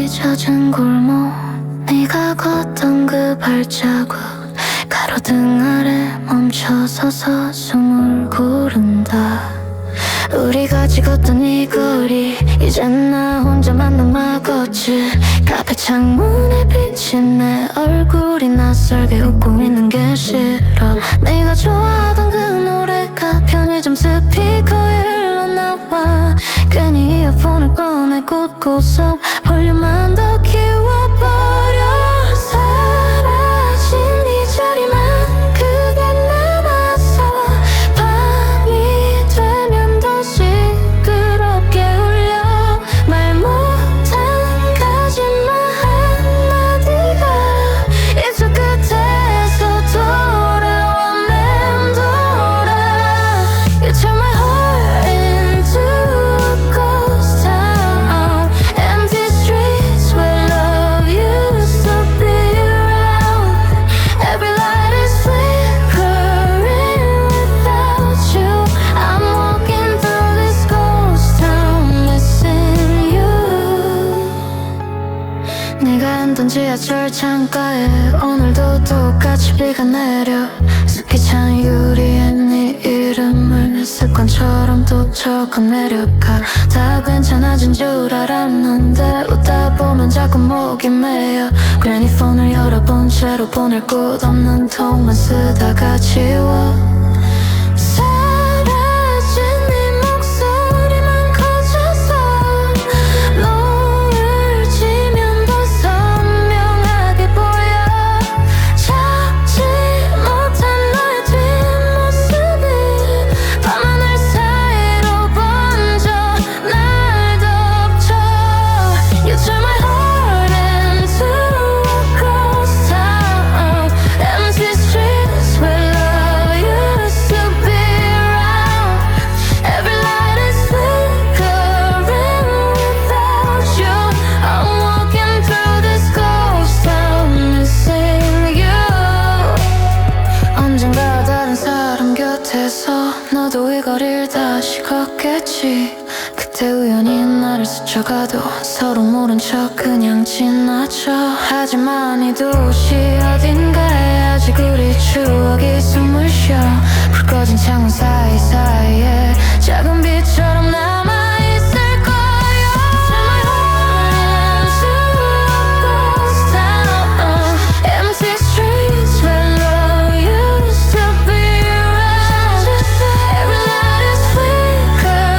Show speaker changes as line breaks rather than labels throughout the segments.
흙이 젖은 골목, 네가 걷던 그 발자국, 가로등 아래 멈춰서서 숨을 고른다. 우리가 찍었던 이 거리, 이젠 나 혼자만 남아걷지. 카페 창문에 비친 내 얼굴이 낯설게 웃고 있는 게 싫어. 네가 좋아하던 그 노래가 편의점 스피커에 흘러나와. 괜히 이어폰을 꺼내 곳곳서 볼륨만 더 키워버려. 사라진 이 자리만 그게 남아서 밤이 되면 더 시끄럽게 울려. 말 못한 가지마 한마디가 입술 끝에서 돌아와 맴돌아. You turn my heart into a ghost town. Empty streets where love used to be around. Every light is flickering without you. I'm walking through this ghost town missing you. 네가 앉던 지하철 창가에 오늘도 똑같이 비가 내려. 습기 찬 유리에 네 이름을 습관처럼 또 적어 내려가. 다 괜찮아진 줄 알았는데 웃다 보면 자꾸 목이 메여. 괜히 폰을 열어본 채로 보낼 곳 없는 통만 쓰다가 지워. 사라진 네 목소리만 커져서 노을 지면 더 선명하게 보여. 잡지 못한 너의 뒷모습이 밤하늘 사이로 번져 날 덮쳐. You turn my heart into a ghost town. Empty streets where love used to be around. Every light is flickering without you. I'm walking through this ghost town missing you. 언젠가 다른 사람 곁에서 너도 이 거리를 다시 걷겠지. 그때 우연히 나를 스쳐가도 서로 모른 척 그냥 지나쳐. 하지만 이 도시 어딘가에 아직 우리 추억이 숨을 쉬어. 불 꺼진 창문 사이사이에 작은 빛처럼 남아있을 거야. Turn my heart into a ghost town. Empty streets where love used to be around. Every light is flickering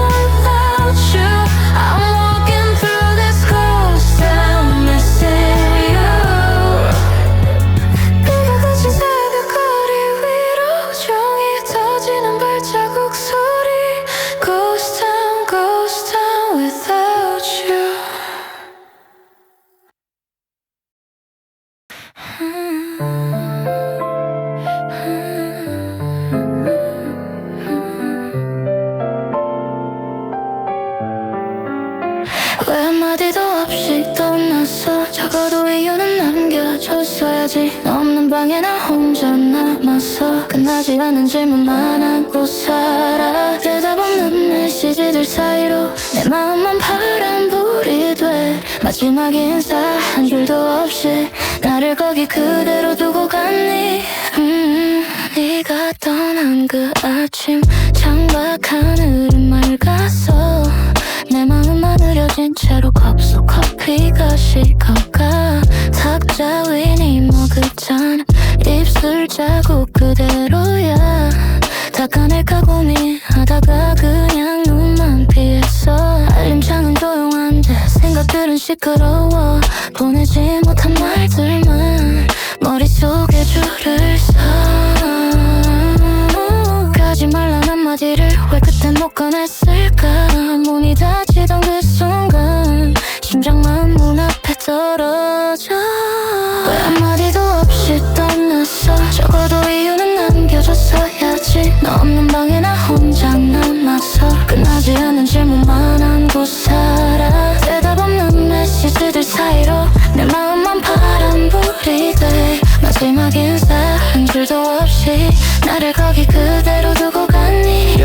without you. I'm walking through this ghost town missing you. 비가 그친 새벽 거리 위로 종이 터지는 발자국 소리. Ghost town without you. 왜 한마디도 없이 떠났어. 적어도 이유는 남겨줬어야지. 너 없는 방에 나 혼자 남았어. 끝나지 않은 질문만 하고 살아. 대답 없는 메시지들 사이로 내 마음만 파란불이 돼. 마지막 인사 한 줄도 없이 나를 거기 그대로 두고 갔니. 네가 떠난 그 아침 창밖 하늘은 맑았어. 내 마음만 흐려진 채로 컵 속 커피가 식어가. 탁자 위 네 머그잔 입술 자국 그대로야. 닦아낼까 고민하다가 그냥 눈만 피했어. 알림창은 조용한데 생각들은 시끄러워. 보내지 못한 말들만 머릿속에 줄을 서. 가지 말란 한마디를 왜 그땐 못 꺼냈을까. 문이 닫히던 그 순간 심장만 문 앞에 떨어져. 왜 한마디도 없이 떠났어. 적어도 이유는 남겨줬어야지. 너 없는 방에 나 혼자 남았어. 끝나지 않은 질문만 안고 살아. 대답 없는 메시지들 사이로 내 마음만 파란불이 돼. 마지막 인사 한 줄도 없이 나를 거기 그대로 두고 갔니.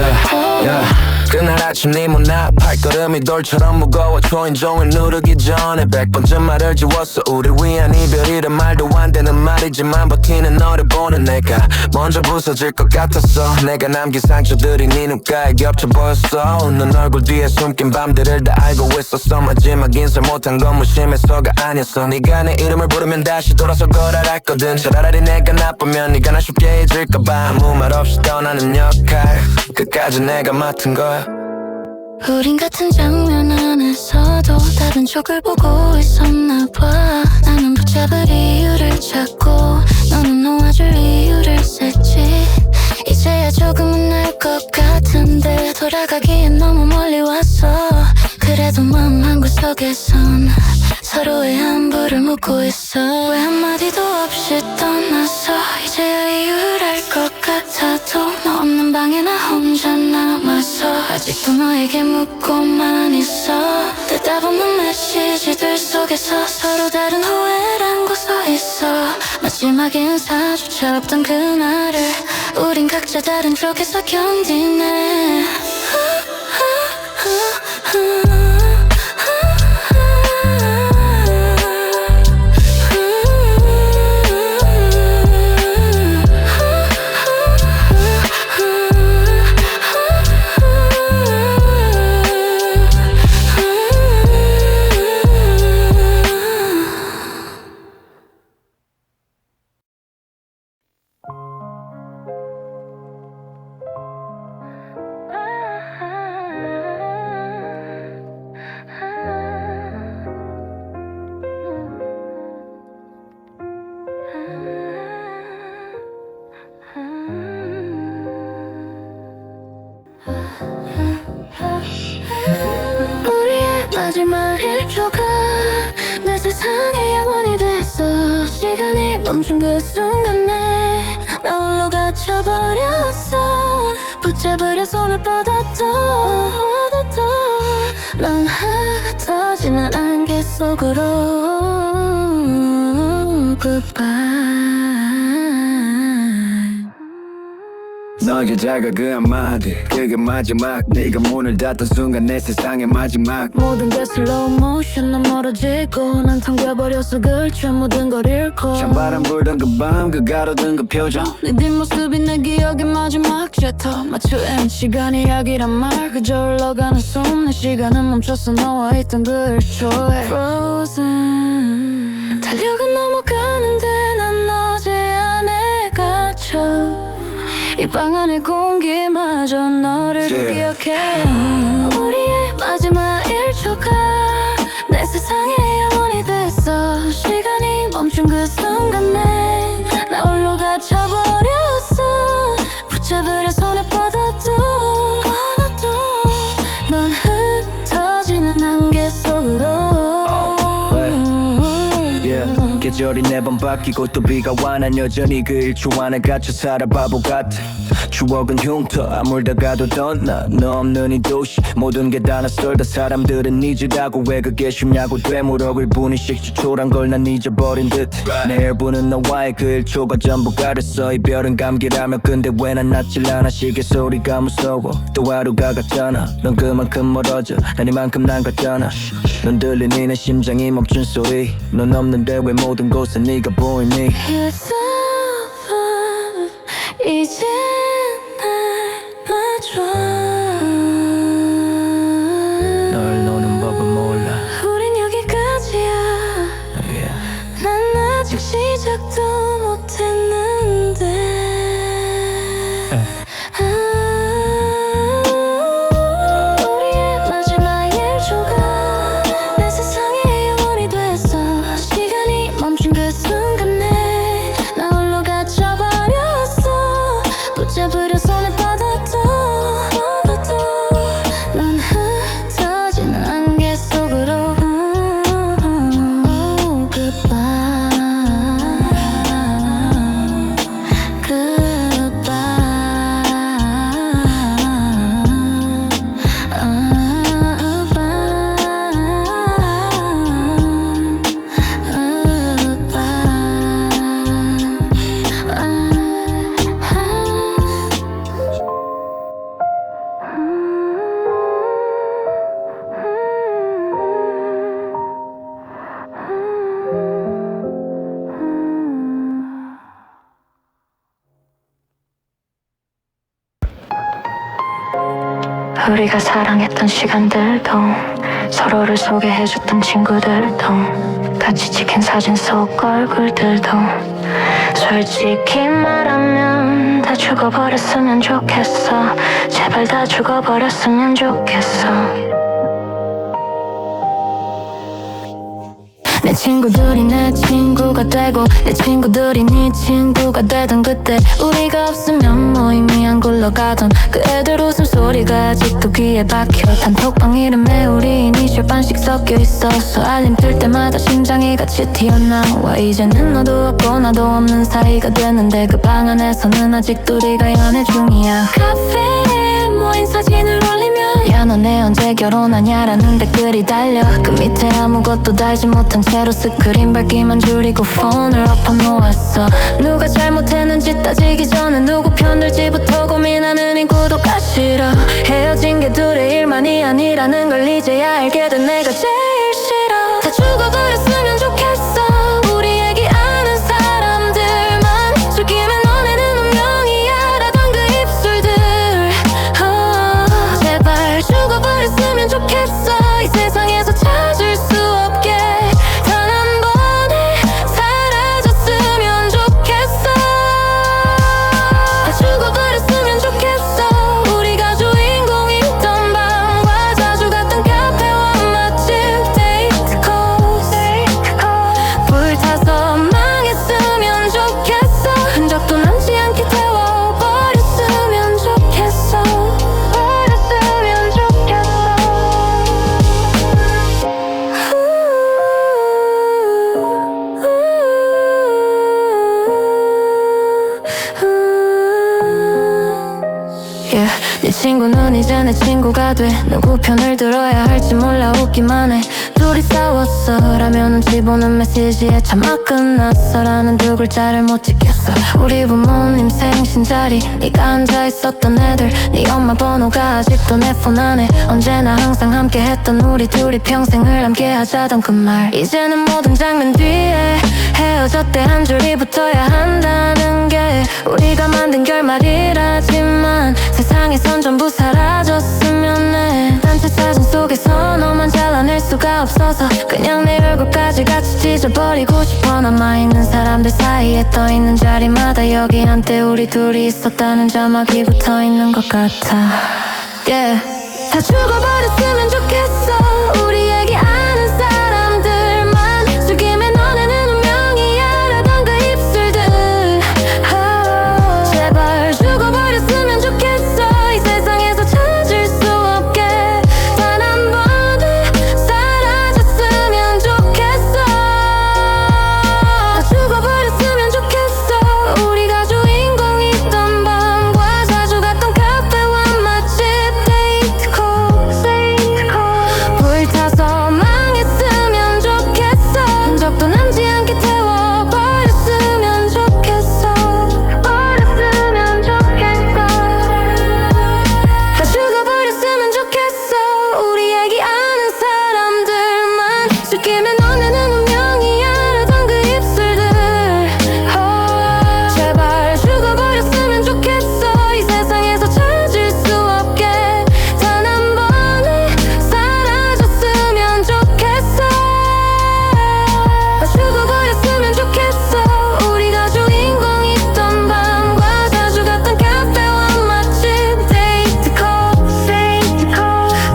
그 나라 아침 네 문 앞 발걸음이 돌처럼 무거워 초인종을 누르기 전에 100번쯤 말을 지웠어 우릴 위한 이별이란 말도 안 되는 말이지만 버티는 너를 보는 내가 먼저 부서질 것 같았어 내가 남긴 상처들이 네 눈가에 겹쳐 보였어 넌 얼굴 뒤에 숨긴 밤들을 다 알고 있었어 마지막 인사 못한 건 무심해서가 아니었어 네가 내 이름을 부르면 다시 돌아서 걸 알았거든 차라리 내가 나쁘면 네가 날 쉽게 잊을까봐 아무 말 없이 떠나는 역할 끝까지 내가 맡은 거야
우린 같은 장면 안에서도 다른 쪽을 보고 있었나봐 나는 붙잡을 이유를 찾고 너는 놓아줄 이유를 셌지 이제야 조금은 알 것 같은데 돌아가기엔 너무 멀리 왔어 그래도 마음 한구석에선 서로의 안부를 묻고 있어 왜 한마디도 없이 떠났어 이제야 이유를 알 것 같아도 너 없는 방에 나 혼자 남았어 아직도 너에게 묻고만 있어 대답 없는 메시지들 속에서 서로 다른 후회를 안고 서 있어 마지막 인사조차 없던 그날을 우린 각자 다른 쪽에서 견디네 마지막 1초가 내 세상의 영원이 됐어 시간이 멈춘 그 순간에 나 홀로 갇혀버렸어 붙잡으려 손을 뻗었도 넌 흩어지는 안개 속으로 Goodbye
너에게 작아 그 한마디 그게 마지막 네가 문을 닫던 순간 내 세상의 마지막
모든 게 슬로우 모션 난 멀어지고 난 당겨버렸어 글처 모든 걸 잃고
찬바람 불던 그 밤 그 가로등 그 표정
네 뒷모습이 내 기억의 마지막 챕터 맞추는 시간이 약이란 말 그저 흘러가는 숨 내 시간은 멈췄어 너와 있던 그 1초에 Frozen 달려가 넘어가는데 난 어제 안에 갇혀 이 방 안의 공기마저 너를 기억해 우리의 마지막 1초가 내 세상의 영원이 됐어 시간이 멈춘 그 순간에 나 홀로 갇혀버렸어 붙잡으려 손에 뻗어도 넌 흩어지는 안개 속으로
계절이 매번 바뀌고 또 비가 와 난 여전히 그 1초 안에 갇혀 살아 바보 같아 추억은 흉터 아물다가도 덧나 너 없는 이 도시 모든 게 다 낯설다 사람들은 잊으라고 왜 그게 쉽냐고 되물어볼 뿐이 식초란 걸 난 잊어버린 듯 내 일부는 너와의 그 1초가 전부 가렸어 이별은 감기라며 근데 왜 난 낫질 않아 시계 소리가 무서워 또 하루가 같잖아 넌 그만큼 멀어져 난 이만큼 난 같잖아 넌 들리니 내 심장이 멈춘 소리 넌 없는데 왜 모든 곳에 네가 보이니
It's over 이제 날 놔줘
널 노는 법은 몰라
우린 여기까지야 난 아직 시작도 못했는데 우리의 마지막 1초가 내 세상의 영원이 됐어 시간이 멈춘 그 순간에 나 홀로 갇혀버렸어 붙잡으려 손에 뻗어도 넌 흩어지는 안개 속으로 Goodbye 우리가 사랑했던 시간들도 서로를 소개해줬던 친구들도 같이 찍힌 사진 속 얼굴들도 솔직히 말하면 다 죽어버렸으면 좋겠어. 제발 다 죽어버렸으면 좋겠어. 내 친구들이 내 친구가 되고 내 친구들이 네 친구가 되던 그때 우리가 없으면 모임이 안 굴러가던 그 애들 웃음소리가 아직도 귀에 박혀. 단톡방 이름에 우리 이니셜 반씩 섞여 있어서 알림 뜰 때마다 심장이 같이 튀어나와. 이제는 너도 없고 나도 없는 사이가 됐는데 그 방 안에서는 아직도 우리가 연애 중이야. 카페에 모인 사진을 올리면 야 너네 언제 결혼하냐라는 댓글이 달려. 그 밑에 아무것도 달지 못한 채로 스크린 밝기만 줄이고 폰을 엎어놓았어. 누가 잘못했는지 따지기 전에 누구 편들지부터 고민하는 인구도가 싫어. 헤어진 게 둘의 일만이 아니라는 걸 이제야 알게 된 내가 제일 싫어. 다 죽어버렸으면 좋겠어. 우리 얘기 아는 사람들만 죽이면 너네는 운명이야라던 그 입술들 제발 죽어버렸으면 좋겠어. 이 세상에서 찾을 수 없게 단 한 번에 사라졌으면 좋겠어. 다 죽어버렸으면 좋겠어. 우리가 주인공이던 방과 자주 갔던 카페와 맛집 데이트 코스 불타서 망했으면 좋겠어. 흔적도 남지 않게 태워버렸으면 좋겠어. 버렸으면 좋겠어. Yeah, 네 친구는 이제 내 친구가 돼. 누구 편을 들어야 할지 몰라 웃기만 해. 둘이 싸웠어 라면 눈치 보는 메시지에 차마 끝났어 라는 두 글자를 못 지켰어. 우리 부모님 생신 자리 네가 앉아있었던 애들 네 엄마 번호가 아직도 내 폰 안에. 언제나 항상 함께했던 우리 둘이 평생을 함께하자던 그 말 이제는 모든 장면 뒤에 헤어졌대 한 줄이 붙어야 한다는 게 우리가 만든 결말이라지만 세상에선 전부 사라졌으면 해. 단체 사진 속에서 너만 잘라낼 수가 없어서 그냥 내 얼굴까지 같이 찢어버리고 싶어. 남아있는 사람들 사이에 떠있는 자리마다 여기 한때 우리 둘이 있었다는 자막이 붙어있는 것 같아. Yeah. 다 죽어버렸으면 좋겠어. 우리 얘기 아는 사람들만 죽이면 너네는 운명이야라던 그 입술들 제발 죽어버렸으면 좋겠어. 이 세상에서 찾을 수 없게 단 한 번에 사라졌으면 좋겠어. 다 죽어버렸으면 좋겠어. 우리가 주인공이던 밤과 자주 갔던 카페와 맛집 데이트 코스 불타서 망했으면 좋겠어. 흔적도 남지 않게 태워버렸으면 좋겠어. 버렸으면 좋겠어. 다 죽어버렸으면 좋겠어. 우리 얘기 아는 사람들만 죽이면 너네는 운명이야라던 그 입술들 제발 죽어버렸으면 좋겠어. 이 세상에서 찾을 수 없게 단 한 번에 사라졌으면 좋겠어. 다 죽어버렸으면 좋겠어. 우리가 주인공이던 밤과 자주 갔던 카페와 맛집 데이트 코스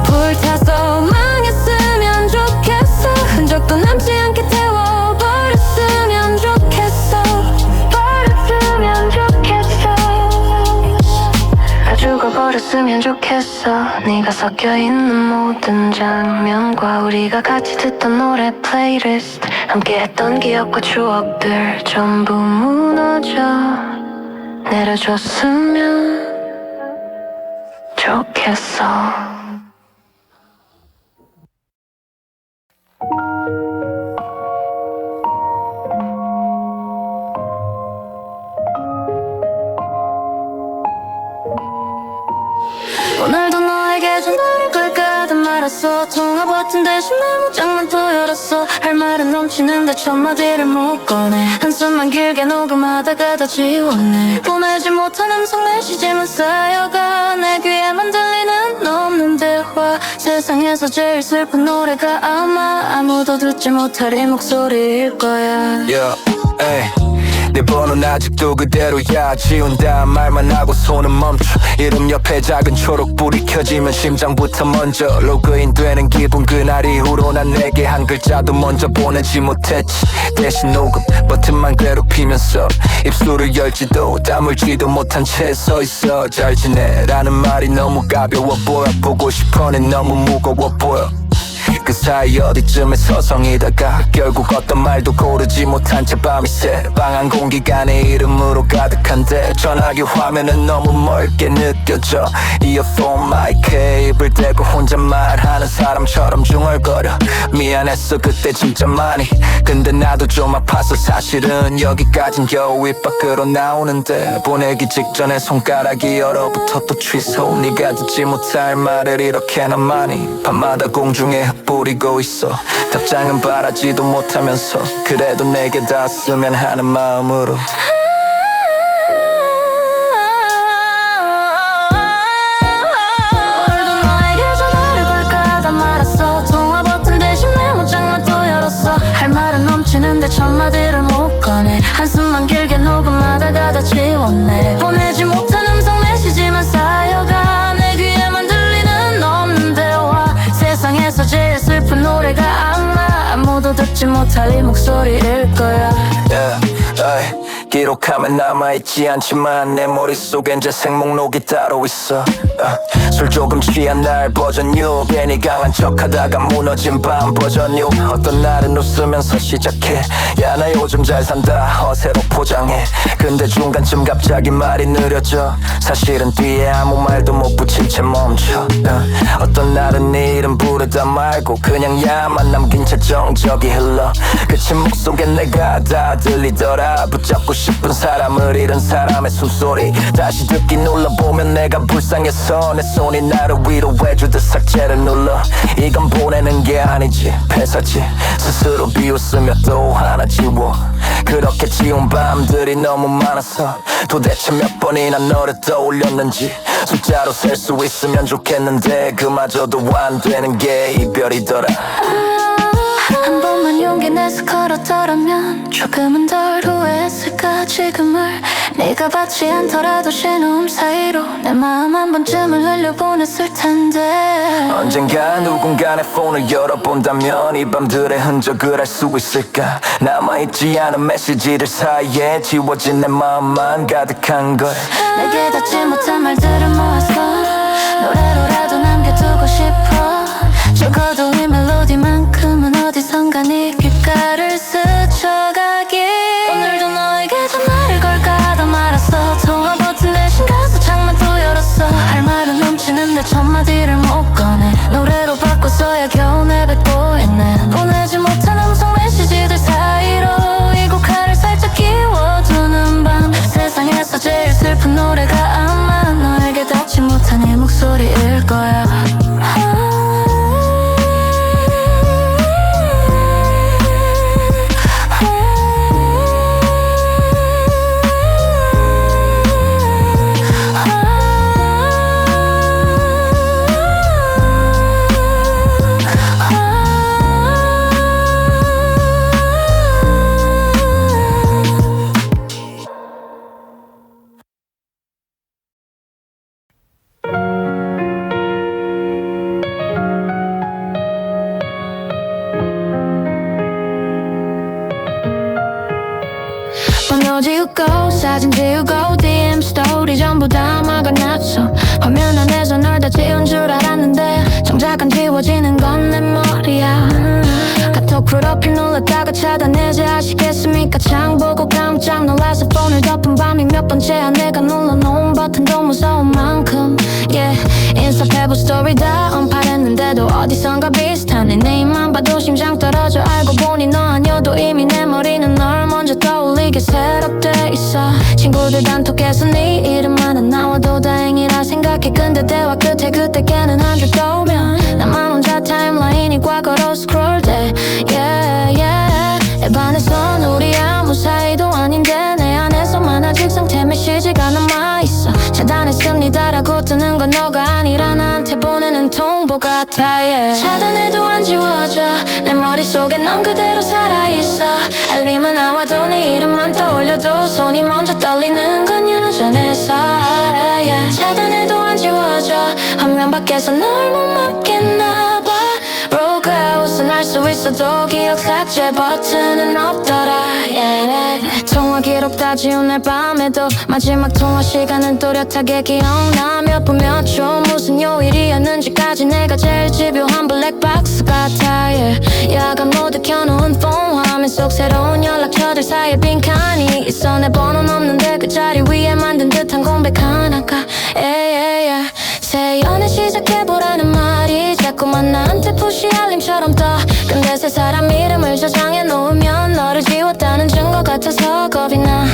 불타서 망했으면 좋겠어. 흔적도 남지 않게 태워버렸으면 좋겠어. 버렸으면 좋겠어. 다 죽어버렸으면 좋겠어. 네가 섞여있는 모든 장면과 우리가 같이 듣던 노래 플레이리스트 함께했던 기억과 추억들 전부 무너져 내려줬으면 좋겠어. 오늘도 너에게 전화를 걸까 하던 말았어. 통화 버튼 대신 메모장만 또 열었어. 할 말은 넘치는데 첫 마디를 못 꺼내. 한숨만 길게 녹음하다가 다 지웠네. 보내지 못한 음성 메시지만 쌓여가 내 귀에만 들리는 너 없는 와 세상에서 제일 슬픈 노래가 아마 아무도 듣지 못할 이 목소리일 거야.
Yeah, ay. 내 번호는 아직도 그대로야. 지운다 말만 하고 손은 멈춰. 이름 옆에 작은 초록불이 켜지면 심장부터 먼저 로그인 되는 기분. 그날 이후로 난 내게 한 글자도 먼저 보내지 못했지. 대신 녹음 버튼만 괴롭히면서 입술을 열지도 다물지도 못한 채 서있어. 잘 지내 라는 말이 너무 가벼워 보여. 보고 싶어는 너무 무거워 보여. 그 사이 어디쯤에 서성이다가 결국 어떤 말도 고르지 못한 채 밤이 새. 방한 공기가 내 이름으로 가득한데 전화기 화면은 너무 멀게 느껴져. 이어폰 마이크에 입을 대고 혼자 말하는 사람처럼 중얼거려. 미안했어 그때 진짜 많이. 근데 나도 좀 아파서 사실은 여기까진 겨우 입 밖으로 나오는데 보내기 직전에 손가락이 얼어붙어 또 취소. 네가 듣지 못할 말을 이렇게나 많이 밤마다 공중에 뿌리고 있어. 답장은 바라지도 못하면서 그래도 내게 닿았으면 하는 마음으로.
오늘도 너에게 전화를 걸까 하다 말았어. 통화 버튼 대신 메모장만 또 열었어. 할 말은 넘치는데 첫 마디를 못 꺼내. 한숨만 길게 녹음하다가 다 지웠네. 보내지 못한 음성 메시지만 쌓여가 내 귀에만 들리는 없는 대화. 세상에서 제일 슬픈 노래가 아마 아무도 듣지 못할 이 목소리일 거야.
기록하면 남아있지 않지만 내 머릿속엔 재생 목록이 따로 있어. 술 조금 취한 날 버전 유. 괜히 강한 척하다가 무너진 밤 버전 유. 어떤 날은 웃으면서 시작해. 야 나 요즘 잘 산다 허세로 포장해. 근데 중간쯤 갑자기 말이 느려져. 사실은 뒤에 아무 말도 못 붙인 채 멈춰. 어떤 날은 네 이름 부르다 말고 그냥 야만 남긴 채 정적이 흘러. 그 침묵 속엔 내가 다 들리더라. 붙잡고 싶은 사람을 잃은 사람의 숨소리 다시 듣기 눌러보면 내가 불쌍해서 내 손이 나를 위로해주듯 삭제를 눌러. 이건 보내는 게 아니지 폐사지. 스스로 비웃으며 또 하나 지워. 그렇게 지운 밤들이 너무 많아서 도대체 몇 번이나 너를 떠올렸는지 숫자로 셀 수 있으면 좋겠는데 그마저도 안 되는 게 이별이더라.
한 번만 용기 내서 걸었더라면 조금은 덜 후회했을까. 지금을 네가 받지 않더라도 신호음 사이로 내 마음 한 번쯤은 흘려보냈을 텐데.
언젠가 누군가 내 폰을 열어본다면 이 밤들의 흔적을 알 수 있을까. 남아있지 않은 메시지들 사이에 지워진 내 마음만 가득한 걸.
내게 닿지 못한 말들을 모아서 노래로라도 남겨두고 싶어. 적어도 이 멜로디만큼은 어디선가 네 귓가를 스쳐가길. 오늘도 너에게 전화를 걸까 하다 말았어. 통화 버튼 대신 가수창만 또 열었어. 할 말은 넘치는데 첫 마디를 못 꺼내. 노래로 바꿔서야 겨우 내뱉고 있네. 보내지 못한 음성 메시지들 사이로 이 곡 하나를 살짝 끼워두는 밤. 세상에서 제일 슬픈 노래가 아마 너에게 닿지 못한 이 목소리일 거야. 번호 지우고 사진 지우고 DM 스토리 전부 다 막아놨어. 화면 안에서 널 다 지운 줄 알았는데 정작 안 지워지는 건 내 머리야. 카톡 프로필 눌렀다가 차단해제 아시겠습니까. 창 보고 깜짝 놀라서 폰을 덮은 밤이 몇 번째야. 내가 눌러놓은 버튼도 무서운 만큼 인스타 페북 스토리 다 언팔했는데도 어디선가 비슷하네. 내 입만 봐도 심장 떨어져. 알고 보니 너 아니어도 이미 내 머리는 널 먼저 떠올리게 셋업돼 있어. 친구들 단톡에서 네 이름만 안 나와도 다행이라 생각해. 근데 대화 끝에 그때 걔는 한 줄 떠오면 나만 혼자 타임라인이 과거로 스크롤돼. 내 반에선 우리 아무 사이도 아닌데 내 안에서만 아직 상태 메시지가 남아있어. 차단했습니다라고 뜨는 건 너가 아니라 나한테 보내는 통보. 바보 같아 yeah. 차단해도 안 지워져 내 머릿속에 넌 그대로 살아있어 알림은 나와도 네 이름만 떠올려도 손이 먼저 떨리는 건 여전해서 yeah. 차단해도 안 지워져 화면 밖에서 널 못 막겠나봐 로그아웃은 할 수 있어도 기억 삭제 버튼은 없더라 yeah. 통화 기록 다 지운 날 밤에도 마지막 통화 시간은 또렷하게 기억나 몇 분 몇 초 무슨 요일이었는지까지 내가 제일 집요한 블랙박스 같아 yeah. 야간 모두 켜놓은 폰 화면 속 새로운 연락처들 사이에 빈칸이 있어 내 번호는 없는데 그 자리 위에 만든 듯한 공백 하나가 yeah. 새 연애 시작해보라는 말이 자꾸만 나한테 푸시 알림처럼 떠 근데 새 사람 이름을 저장해 놓으면 너를 지웠다는 증거 같아서 겁이 나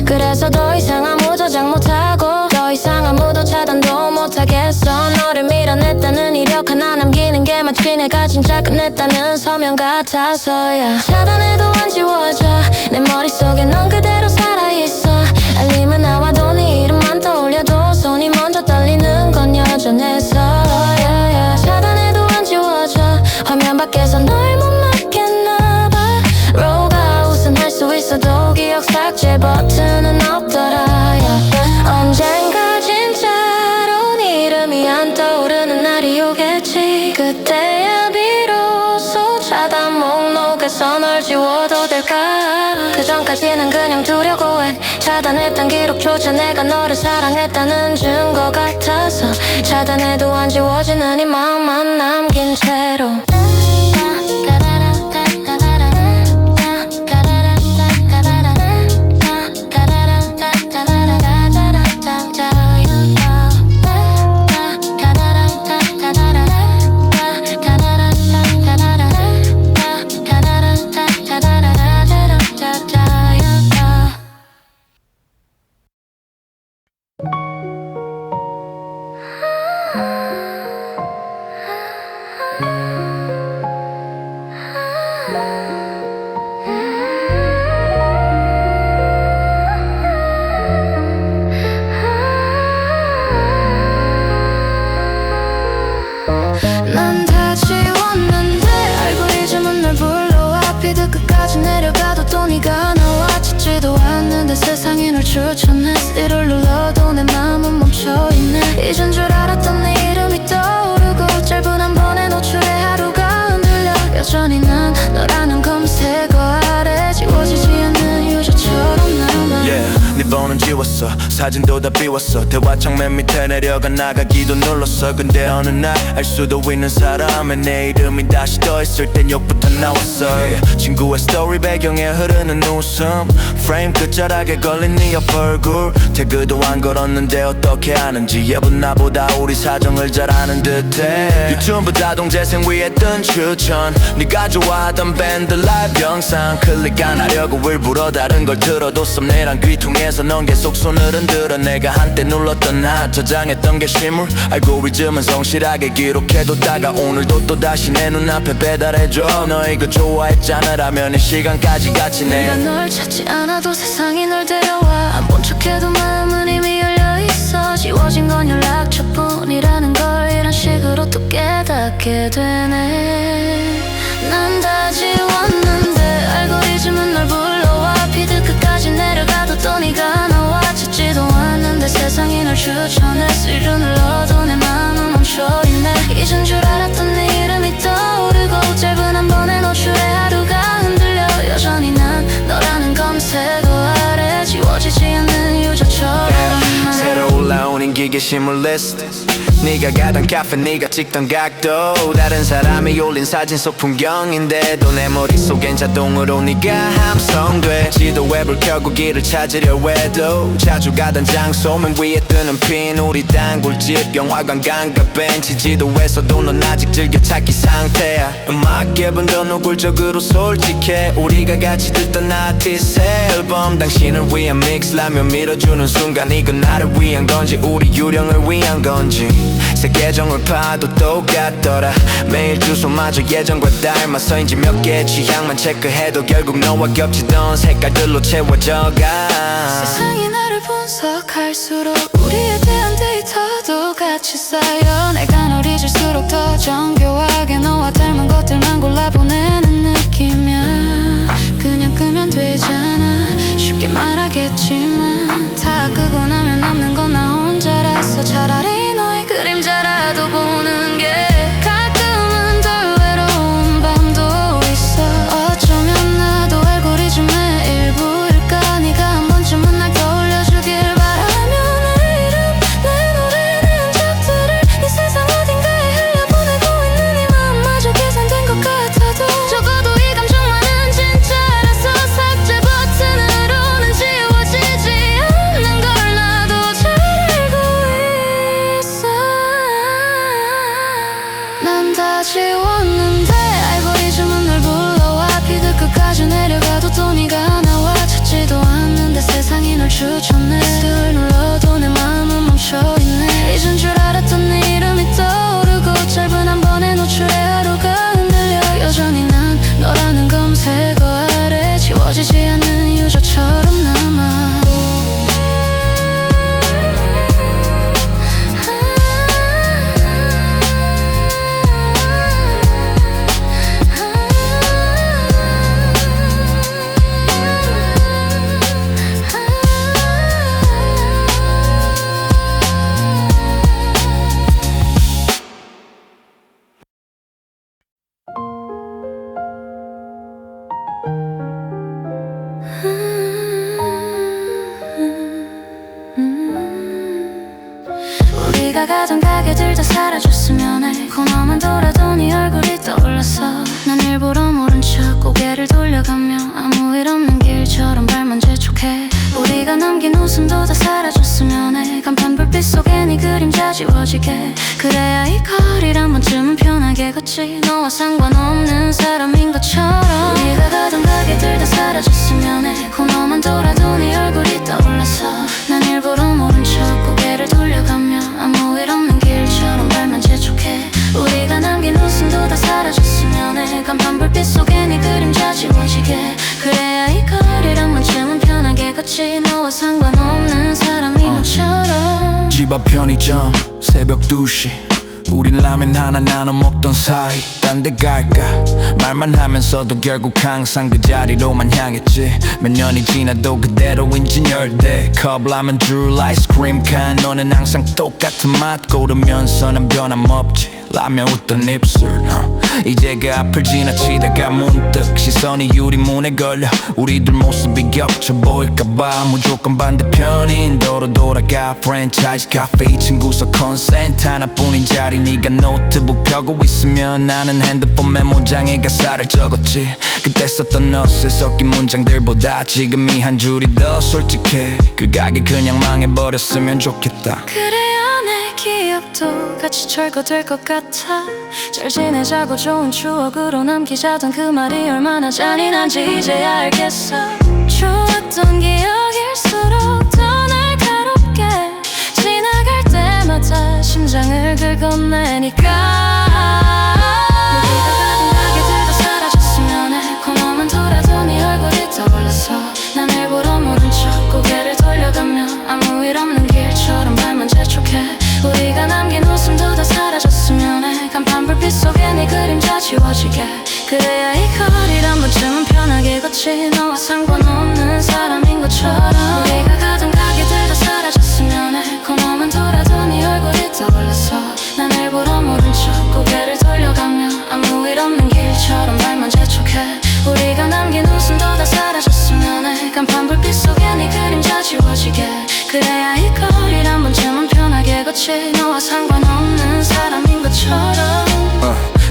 그래서 더 이상 아무 저장 못하고 더 이상 아무도 차단도 못하겠어 너를 밀어냈다는 이력 하나 남기는 게 마치 내가 진짜 끝냈다는 서명 같아서야 차단해도 안 지워져 내 머릿속에 넌 그대로 살아있어 알림은 나와도 네 이름만 떠올려도 손이 먼저 떨리는 건 여전해서 yeah. 차단해도 안 지워져 화면 밖에서 널 못 막겠나봐 로그아웃은 할 수 있어도 기억 삭제 버튼은 없더라 yeah. 언젠가 진짜로 네 이름이 안 떠오르는 날이 오겠지 그때야 비로소 차단 목록에서 널 지워도 될까 그 전까지는 그냥 두려고 해 차단했던 기록조차 내가 너를 사랑했다는 증거 같아서 차단해도 안 지워지는 이 마음만 남긴 채로 난 다 지웠는데 알고리즘은 널 불러와 피드 끝까지 내려가도 또 네가 나와 찾지도 않는데 세상이 널 추천해 C를 눌러도 내 맘은 멈춰있네 잊은 줄 알았던 내 이름이 떠오르고 짧은 한 번의 노출에 하루가 흔들려 여전히 난 너라는 검색어 아래 지워지지 않는 유저처럼 남아
네 번호는 지웠어 사진도 다 비웠어 대화창 맨 밑에 내려가 나가기도 눌렀어 근데 어느 날 알 수도 있는 사람의 내 이름이 다시 떠있을 땐 욕부터 나왔어 친구의 스토리 배경에 흐르는 웃음 프레임 끝자락에 걸린 네 옆 얼굴 태그도 안 걸었는데 어떻게 아는지 예쁜 나보다 우리 사정을 잘 아는 듯해 유튜브 자동재생 위에 뜬 추천 네가 좋아하던 밴드 라이브 영상 클릭 안 하려고 일부러 다른 걸 틀어도 썸네일한 귀퉁에서 넌 계속 손을 흔들어 내가 한때 눌렀던 나 저장했던 게 실물 알고리즘은 성실하게 기록해뒀다가 오늘도 또다시 내 눈앞에 배달해줘 너 이거 좋아했잖아 라면 이 시간까지 같이
내가 널 찾지 않아도 세상이 널 데려와 안 본 척해도 마음은 이미 열려있어 지워진 건 연락처뿐이라는 걸 이런 식으로 또 깨닫게 되네 난 다 지웠는데 알고리즘은 널 불러와 피드 끝까지 내려가도 또 네가 나와 찾지도 않는데 세상이 널 추천해 C를 눌러도 내 맘은 멈춰있네 잊은 줄 알았던 네 이름이 떠오르고 짧은 한 번의 노출에 하루가 흔들려 여전히 난 너라는 검색어 아래 지워지지 않는 유저처럼
새로 올라온 인기게시물 리스트 네가 가던 카페 네가 찍던 각도 다른 사람이 올린 사진 속 풍경인데도 내 머릿속엔 자동으로 네가 함성돼 지도 앱을 켜고 길을 찾으려 해도 자주 가던 장소 맨 위에 뜨는 핀 우리 단골집 영화관 강가 벤치 지도에서도 넌 아직 즐겨찾기 상태야 음악 앱은 더 노골적으로 솔직해 우리가 같이 듣던 아티스트 앨범 당신을 위한 믹스라며 밀어주는 순간 이건 나를 위한 건지 우리 유령을 위한 건지 새 계정을 봐도 똑같더라 메일 주소마저 예전과 닮아서인지 몇 개의 취향만 체크해도 결국 너와 겹치던 색깔들로 채워져가
세상이 나를 분석할수록 우리에 대한 데이터도 같이 쌓여 내가 널 잊을수록 갈수록 더 정교하게 너와 닮은 것들만 골라보내는 느낌이야. 그냥 끄면 되잖아 쉽게 말하겠지만 다 끄고 나면 남는 건 나 혼자라서 차라리 너의 그림자라도 보는 게 가끔은 덜 외로운 밤도 있어. 어쩌면 나도 알고리즘의 일부일까. 네가 한 번쯤은 날 떠올려주길 바라며 내 이름 내 노래 내 흔적들을 이 세상 어딘가에 흘려보내고 있는 이 마음마저 계산된 것 같아도 적어도 이 감정만은 진짜라서 삭제 버튼으로는 지워지지 않는 걸 나도 잘 알고 있어. 난 다 지웠는데 알고리즘은 널 불러와. 피드 끝까지 내려가도 또 네가 나와. 찾지도 않는데 세상이 널 추천해. 늘 눌러도 내 마음은 멈춰있네. 잊은 줄 알았던 네 이름이 떠오르고 짧은 한 번의 노출에 하루가 흔들려. 여전히 난 너라는 검색어 아래 지워지지 않는 유저처럼 남아. 우리가 가던 가게들 다 사라졌으면 해. 코너만 돌아도 네 얼굴이 떠올랐어. 난 일부러 모른 척 고개를 돌려가며 아무 일 없는 길처럼 발만 재촉해. 우리가 남긴 웃음도 다 사라졌으면 해. 간판 불빛 속에 네 그림자 지워지게. 그래야 이 거리를 한 번쯤은 편하게 걷지. 너와 상관없는 사람인 것처럼. 우리가 가던 가게들 다 사라졌으면 해. 코너만 돌아도 네 얼굴이 떠올랐어. 난 일부러 모른 척 고개를 돌려가며 아무 일 없는 길처럼 발만 재촉해. 우리가 남긴 웃음도 다 사라졌으면 해. 간판 불빛 속에 네 그림자 지워지게. 그래야 이 거리를 한 번쯤은 편하게 걷지. 너와 상관없는 사람인 것처럼.
집 앞 편의점 새벽 2시 우린 라면 하나 나눠 먹던 사이. 딴 데 갈까 말만 하면서도 결국 항상 그 자리로만 향했지. 몇 년이 지나도 그대로인 진열대 컵 라면 줄 아이스크림 칸. 너는 항상 똑같은 맛 고르면서는 변함없지. 라면 웃던 입술 이제 그 앞을 지나치다가 문득 시선이 유리문에 걸려. 우리들 모습이 겹쳐 보일까봐 무조건 반대편인 도로 돌아가. 프랜차이즈 카페 2층 구석 컨센트 하나뿐인 자리. 네가 노트북 펴고 있으면 나는 핸드폰 메모장에 가사를 적었지. 그때 썼던 어슷 섞인 문장들보다 지금이 한 줄이 더 솔직해. 그 가게 그냥 망해버렸으면 좋겠다.
그래야 내 기억도 같이 철거될 것 같아. 잘 지내자고 좋은 추억으로 남기자던 그 말이 얼마나 잔인한지 이제야 알겠어. 좋았던 기억일수록 더 날카롭게 지나갈 때마다 심장을 긁어내니까. 우리가 가던 가게들도 사라졌으면 해. 코너만 돌아도 네 얼굴이 떠올랐어. 난 일부러 모른 척 고개를 돌려가며 아무 일 없는 길처럼 발만 재촉해. 우리가 남긴 웃음도 다 사라졌으면 해. 간판 불빛 속에 네 그림자 지워지게. 그래야 이 거리를 한 번쯤은 편하게 걷지. 너와 상관없는 사람인 것처럼. 우리가 가던 가게들 다 사라졌으면 해. 코너만 돌아도 네 얼굴이 떠올랐어. 난 일부러 모른 척 고개를 돌려가며 아무 일 없는 길처럼 발만 재촉해. 우리가 남긴 웃음도 다 사라졌으면 해. 간판 불빛 속에 네 그림자 지워지게. 그래야 이 거리를 한 번쯤은 편하게 걷지. 너와 상관없는 사람인 것처럼.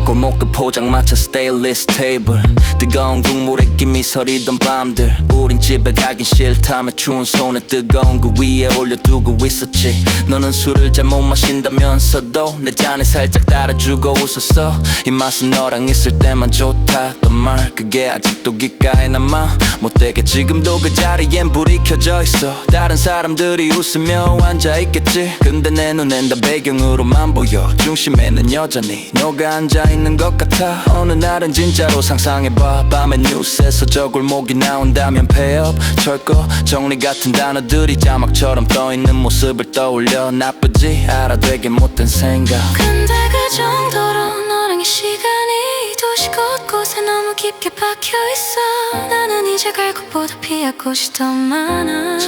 골목그 포장마차 스테인리스 테이블 뜨거운 국물에 김이 서리던 밤들. 우린 집에 가긴 싫다며 추운 손에 뜨거운 그 위에 올려두고 있었지. 너는 술을 잘 못 마신다면서도 내 잔에 살짝 따라주고 웃었어. 이 맛은 너랑 있을 때만 좋다던 말 그게 아직도 귓가에 남아. 못되게 지금도 그 자리엔 불이 켜져 있어. 다른 사람들이 웃으며 앉아있겠지. 근데 내 눈엔 다 배경으로만 보여. 중심에는 여전히 너가 앉아있는 것 같아. 어느 날은 진짜로 상상해봐. 밤에 뉴스에서 저 골목이 나온다면 폐업, 철거, 정리 같은 단어들이 자막처럼 떠있는 모습을 떠올려. 나쁘지 알아 되게 못된 생각.
근데 그 정도로 너랑 이 시간이 도시 곳곳에 너무 깊게 박혀있어. 나는 이제 갈 곳보다 피할 곳이 더 많아.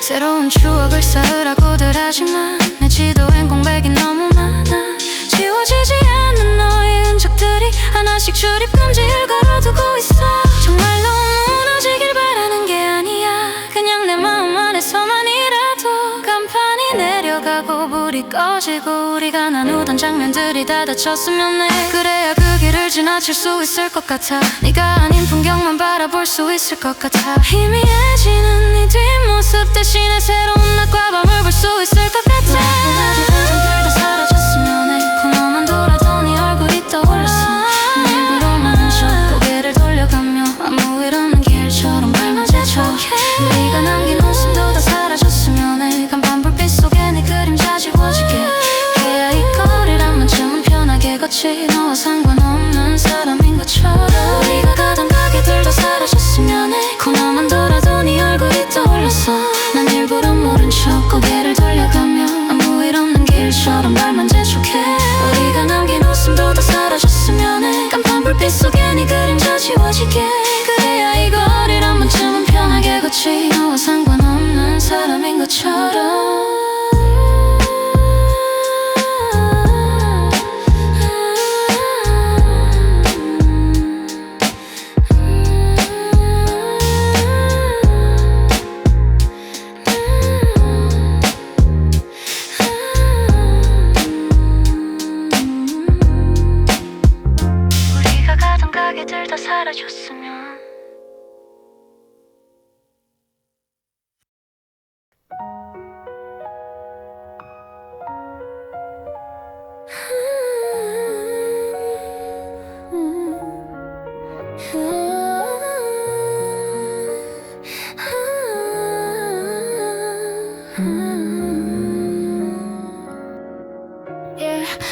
새로운 추억을 쌓으라고들 하지만 내 지도엔 공백이 너무 많아. 지워지지 않는 너의 흔적들이 하나씩 출입 금지를 걸어두고 있어. 정말로 무너지길 바라는 게 아니야. 그냥 내 마음 안에서만이라도 간판이 내려가고 불이 꺼지고 우리가 나누던 장면들이 다 닫혔으면 해. 그래야 그 길을 지나칠 수 있을 것 같아. 네가 아닌 풍경만 바라볼 수 있을 것 같아. 희미해지는 네 뒷모습 대신에 새로운 낮과 밤을 볼 수 있을 것 같아. 나의 다 사라졌으면 해. 코너만 돌아도 네 얼굴이 떠올랐어. 내 일부러 많은 척 고개를 돌려가며 아무 일 없는 길처럼 발만 제쳐. 네가 남긴 웃음도 다 사라졌으면 해. 간판 불빛 속에 네 그림자 지워지게 해야 이 거리를 한 번쯤은 편하게 걷지. 너와 상관없는 사람인 것처럼. 네가 가던 가게들도 사라졌으면 해. 코너만 돌아도 네 얼굴이 떠올랐어. 난 일부러 모른 척 고개를 돌려가며 아무 일 없는 길처럼 말만 재촉해. 우리가 남긴 웃음도 다 사라졌으면 해. 깜판 불빛 속에 네 그림자 지워지게 그래야 이 거리를 한 번쯤은 편하게 걷지. 너와 상관없는 사람인 것처럼. 우리가 가던 가게들 다 사라졌으면.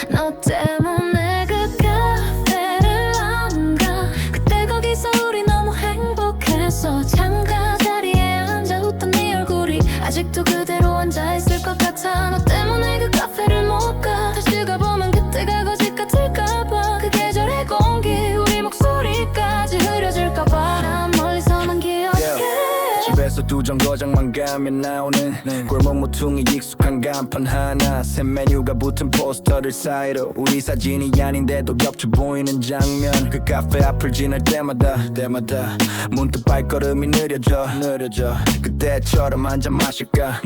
너 때문에 그 카페를 안 가. 그때 거기서 우리 너무 행복했어. 창가 자리에 앉아 웃던 네 얼굴이 아직도 그대로 앉아있을 것 같아. 너 때문에 그 카페를 못 가. 다시 가보면 그때가 거짓 같을까봐. 그 계절의 공기 우리 목소리까지 흐려질까봐. 난 멀리서만 기억해.
집에서 두 정거장만 가면 나오는 골목 모퉁이 익숙한 간판 하나. 새 메뉴가 붙은 포스터들 사이로 우리 사진이 아닌데도 겹쳐 보이는 장면. 그 카페 앞을 지날 때마다 문득 발걸음이 느려져. 그때처럼 한잔 마실까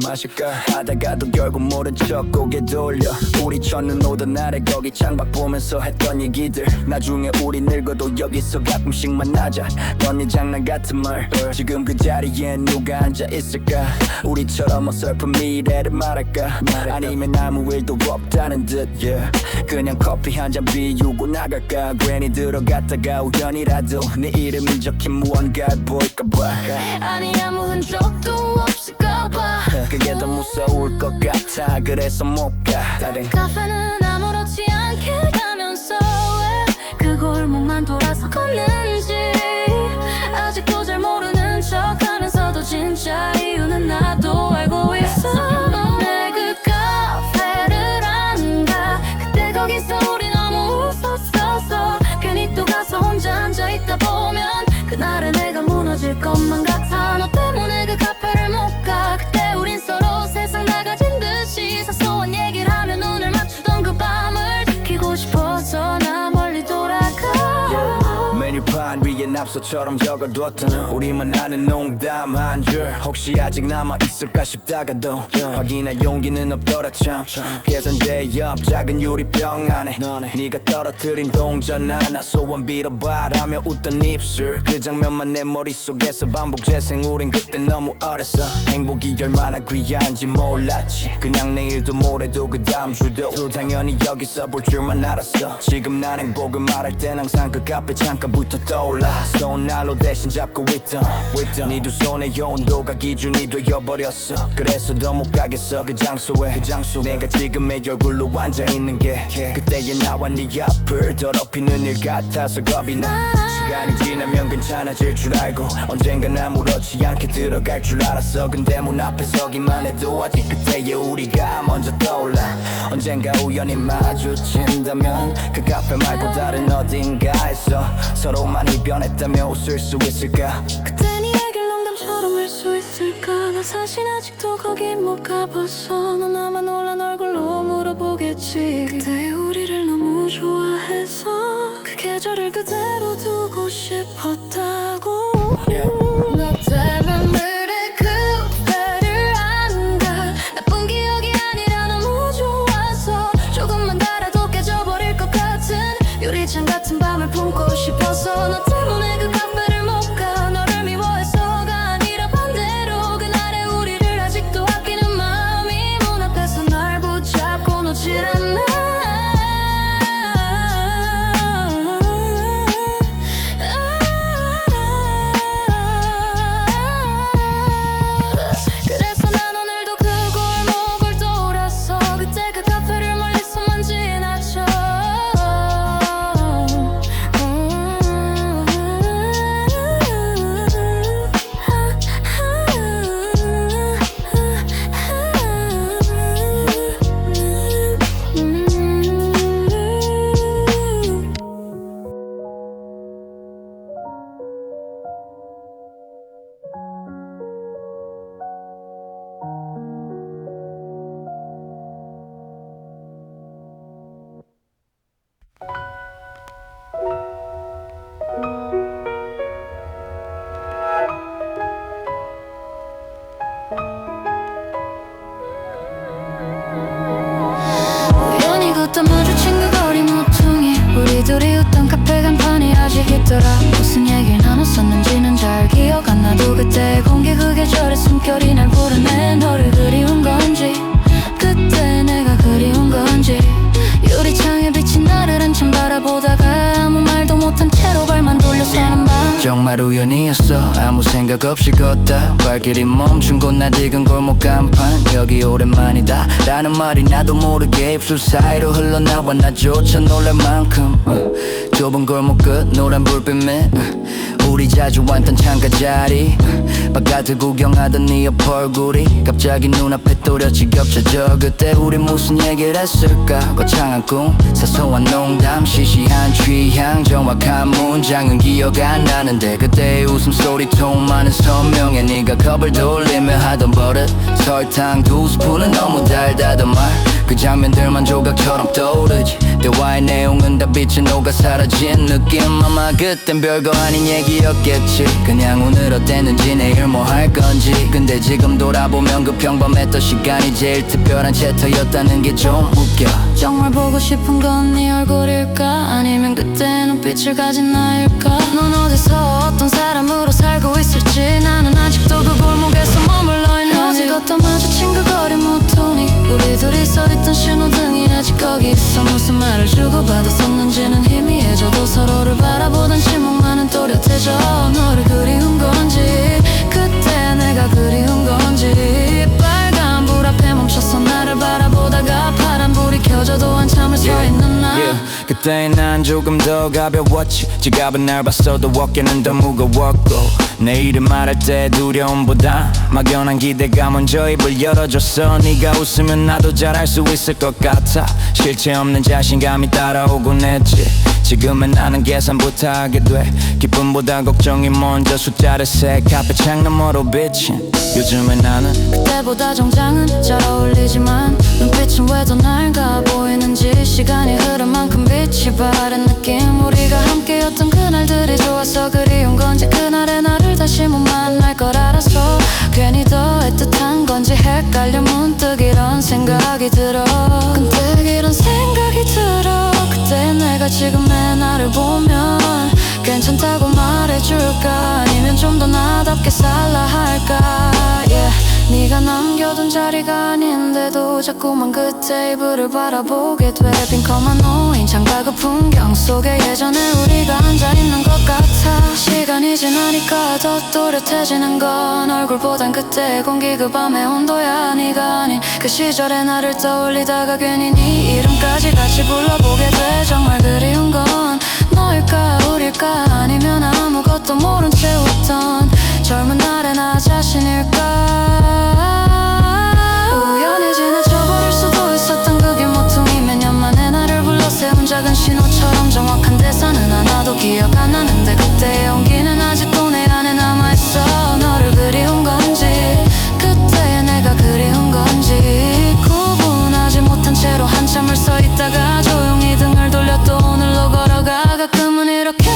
하다가도 결국 모른 척 고개 돌려. 우리 첫눈 오던 날에 거기 창밖 보면서 했던 얘기들. 나중에 우리 늙어도 여기서 가끔씩 만나자. 넌 네 장난 같은 말 지금 그 자리에 누가 앉아 있을까. 우리처럼 어설픈 미래를 말할까. 아니면 아무 일도 없다는 듯 그냥 커피 한 잔 비우고 나갈까. 괜히 들어갔다가 우연이라도 네 이름이 적힌 무언가를 보일까봐.
아니 아무 흔적도 없을까봐.
그게 더 무서울 것 같아. 그래서 못 가. 다른
카페는 아무렇지 않게 가면서 왜 그 골목만 돌아서 걷는지 아직도 잘 모르는 척하면서도 진짜 이유는 나도 알고 있어. 내 그 카페를 안 가. 그때 거기서 우리 너무 웃었었어. 괜히 또 가서 혼자 앉아있다 보면 그날은 내가 무너질 것만 같아. 너 때문에 그 카페를 못 가. 그때 우린 서로 세상 다 가진 듯이 사소한 얘기를 하며 눈을 맞추던 그 밤을 지키고 싶어서 나 멀리 돌아가.
메뉴판 위에 납서처럼 적어뒀던 우리만 아는 농담 한 줄. 혹시 아직 남아있을까 싶다가도 확인할 용기는 없더라 참. 계산대 옆 작은 유리병 안에 네가 떨어뜨린 동전 하나. 소원 빌어봐라며 웃던 입술. 그 장면만 내 머릿속에서 반복 재생. 우린 그때 너무 어렸어. 행복이 얼마나 귀한지 몰랐지. 그냥 내일도 모레도 그 다음 주도 당연히 여기서 볼 줄만 알았어. 지금 난 행복을 말할 땐 항상 그 카페 창가부터 떠올라. 손 날로 대신 잡고 있던 네 두 손의 온도가 기준이 되어버렸어. 그래서 더 못 가겠어 그 장소에 내가 지금 내 얼굴로 앉아있는 게 그때의 나와 네 앞을 더럽히는 일 같아서 겁이 나. 시간이 지나면 괜찮아질 줄 알고 언젠간 아무렇지 않게 들어갈 줄 알았어. 근데 문 앞에 서기만 해도 아직 그때의 우리가 먼저 떠올라. 언젠가 우연히 마주친다면 그 카페 말고 다른 어딘가에서 서로 많이 변했다며 웃을 수 있을까.
그때 네 얘길 농담처럼 할 수 있을까. 나 사실 아직도 거기 못 가봤어. 넌 아마 놀란 얼굴로 물어보겠지. 그때 우리를 너무 좋아해서 그 계절을 그대로 두고 싶었다고. 너 때문에 그대를 안다. 나쁜 기억이 아니라 너무 좋아서 조금만 달아도 깨져버릴 것 같은 유리창 같은 밤을 품고 싶어서. 너 때문에 그 카페를 못 가. 너를 미워해서가 아니라 반대로 그날의 우리를 아직도 아끼는 마음이 문 앞에서 날 붙잡고 놓질 않아. 그래서 난 오늘도 그 골목을 돌아서 그때 그 카페를 멀리서만 지나쳐. 우연히 걷다 마주친 그 거리 모퉁이. 우리 둘이 웃던 카페 간판이 아직 있더라. 무슨 얘기를 나눴었는지는 잘 기억 안 나도 그때 공기 그 계절의 숨결이 날 부르네. 너를 그리운 건지 그때 내가 그리운 건지. 유리창에 비친 나를 한참 바라보다가 아무 말도 못한 채로 발만 돌려 사는 밤.
정말 우연이었어. 아무 생각 없이 걷다 발길이 멈춘 곳 낯익은 골목 간판. 여기 오랜만이다 라는 말이 나도 모르게 입술 사이로 흘러나와 나조차 놀랄 만큼. 좁은 골목 끝 노란 불빛 밑 우리 자주 왔던 창가 자리. 바깥을 구경하던 네 옆 얼굴이 갑자기 눈앞에 또렷이 겹쳐져. 그때 우리 무슨 얘기를 했을까. 거창한 꿈 사소한 농담 시시한 취향 정확한 문장은 기억 안 나는데 그때의 웃음소리통 많은 선명해. 네가 컵을 돌리며 하던 버릇 설탕 2스푼은 너무 달다던 말. 그 장면들만 조각처럼 떠오르지. 대화의 내용은 다 빛에 녹아 사라진 느낌. 아마 그땐 별거 아닌 얘기였겠지. 그냥 오늘 어땠는지 내일 뭐 할 건지. 근데 지금 돌아보면 그 평범했던 시간이 제일 특별한 챕터였다는 게 좀 웃겨.
정말 보고 싶은 건 네 얼굴일까 아니면 그때 눈빛을 가진 나일까. 넌 어디서 어떤 사람으로 살고 있을지 나는 아직도 그 골목에서 머물러 있는. 어제 걷다 마주친 그 거리 모퉁이. 우리 둘이 서있던 신호등이 아직 거기 있어. 무슨 말을 주고받았었는지는 희미해져도 서로를 바라보던 침묵만은 또렷해져. 너를 그리운 건지 그때 내가 그리운 건지. 빨간 불 앞에 멈춰서 나를 바라보다가 파란 불이 켜져도 한참을 서있는 나.
그때 난 조금 더 가벼웠지. 지갑은 얇았어도 어깨는 더 무거웠고 내일을 말할 때 두려움보다 막연한 기대가 먼저 입을 열어줬어. 네가 웃으면 나도 잘할 수 있을 것 같아. 실체 없는 자신감이 따라오곤 했지. 지금은 나는 계산부터 하게 돼. 기쁨보다 걱정이 먼저 숫자를 세. 카페 창 너머로 비친 요즘의 나는
그때보다 정장은 잘 어울리지만 눈빛은 왜 더 낡아 보이는지. 시간이 흐른 만큼 빛이 바른 느낌. 우리가 함께였던 그날들이 좋아서 그리운 건지 그날의 나를 다시 못 만날 걸 알았어. 괜히 더 애틋한 건지 헷갈려 문득 이런 생각이 들어. 근데 이런 생각이 들어. 그때 내가 지금의 나를 보면 괜찮다고 말해줄까 아니면 좀 더 나답게 살라 할까. Yeah. 네가 남겨둔 자리가 아닌데 해도 자꾸만 그 테이블을 바라보게 돼. 빈컴한 노인 창밖의 풍경 속에 예전에 우리가 앉아있는 것 같아. 시간이 지나니까 더 또렷해지는 건 얼굴보단 그때의 공기 그 밤의 온도야. 네가 아닌 그 시절의 나를 떠올리다가 괜히 네 이름까지 같이 불러보게 돼. 정말 그리운 건 너일까 우릴까 아니면 아무것도 모른 채 웃던 젊은 날의 나 자신일까. 우연히 지나쳐버릴 수도 있었던 그게 모퉁이 몇 년 만에 나를 불러 세운 작은 신호처럼 정확한 대사는 하나도 기억 안 나는데 그때의 온기는 아직도 내 안에 남아있어. 너를 그리운 건지 그때의 내가 그리운 건지 구분하지 못한 채로 한참을 서 있다가 조용히 등을 돌려 또 오늘로 걸어가. 가끔은 이렇게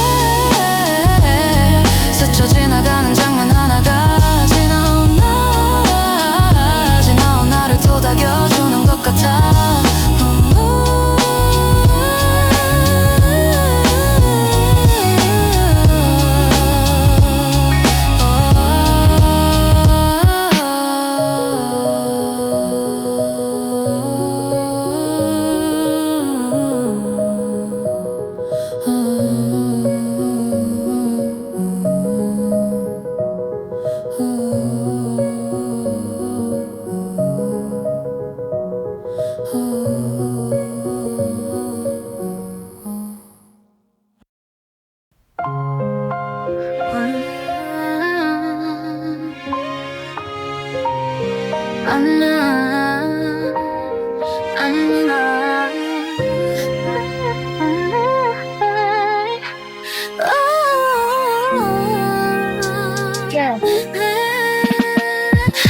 스쳐 지나가는 장면 하나가 지나온 나를 도닥여주는 것 같아.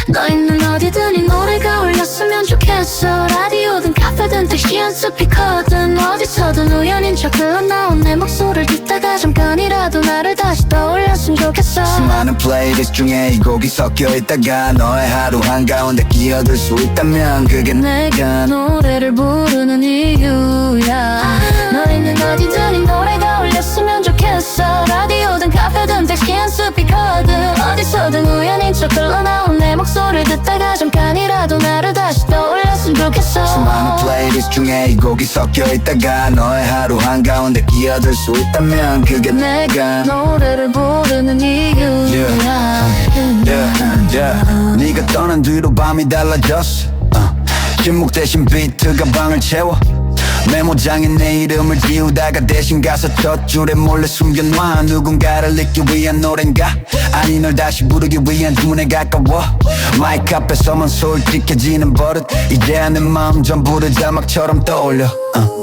너희는 어디든 이 노래가 울렸으면 좋겠어. 라디오든 카페든 택시든 스피커든 어디서든 우연인 척 흘러나온 내 목소리를 듣다가 잠깐이라도 나를 다시 떠올렸으면 좋겠어.
수많은 플레이리스트 중에 이 곡이 섞여있다가 너의 하루 한가운데 끼어들 수 있다면 그게
내가 노래를 부르는 이유야. 너희는 어디든 이 노래가 울렸으면 좋겠어. 라디오든 카페든 택시든 스피커든 어디서든 우연인 척 흘러나온 내 목소리를 듣다가 잠깐이라도 나를 다시 떠올렸으면 좋겠어.
수많은 플레이리스트 중에 이 곡이 섞여있다가 너의 하루 한가운데 끼어들 수 있다면 그게
내가 노래를 부르는 이유야.
네가 떠난 뒤로 밤이 달라졌어. 침묵 대신 비트가 방을 채워. 메모장에 내 이름을 지우다가 대신 가서 첫 줄에 몰래 숨겨놔. 누군가를 잊기 위한 노랜가 아니 널 다시 부르기 위한 주문에 가까워. 마이크 앞에서만 솔직해지는 버릇 이제야 내 마음 전부를 자막처럼 떠올려.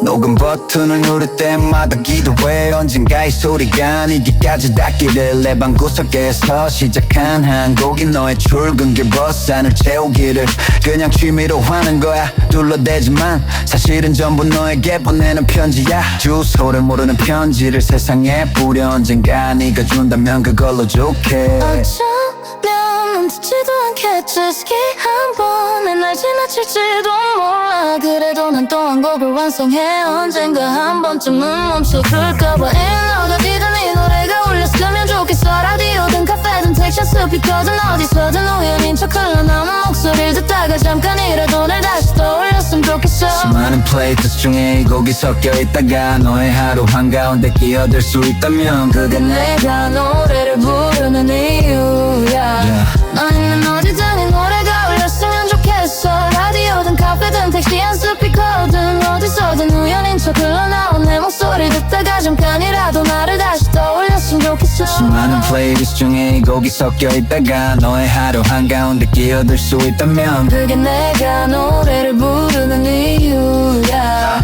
녹음 버튼을 누를 때마다 기도해 언젠가 이 소리가 니기까지 닿기를. 내 방구석에서 시작한 한 곡이 너의 출근길 버스안을 채우기를 그냥 취미로 하는 거야. 둘러대지만 사실은 전부 너에게 보내는 편지야. 주소를 모르는 편지를 세상에 뿌려 언젠가 네가 준다면 그걸로 좋게.
어쩌면 듣지도 않겠지. 스키 한 번에 날 지나칠지도 몰라. 그래도 난 또 한 곡을 완성해. 언젠가 한 번쯤은 멈춰볼까봐. 어디든 이 노래가 울렸으면 좋겠어. 라디오든 카페든 택시 스피커든 어디서든 우연인 척 흘러나오는 목소리를 듣다가 잠깐이라도 날 다시 떠올렸으면 좋겠어.
수많은 플레이리스트 중에 이 곡이 섞여있다가 너의 하루 한가운데 끼어들 수 있다면 그게
내가 노래를 부르는 이유야. 너희는 어디든 이 노래가 울렸으면 좋겠어. 라디오든 카페든 택시든 스피커든 어디서든 우연인 척 흘러나온 내 목소리 듣다가 잠깐이라도 나를 다시 떠올렸으면 좋겠어.
수많은 플레이리스트 중에 이 곡이 섞여있다가 너의 하루 한가운데 끼어들 수 있다면
그게 내가 노래를 부르는 이유야.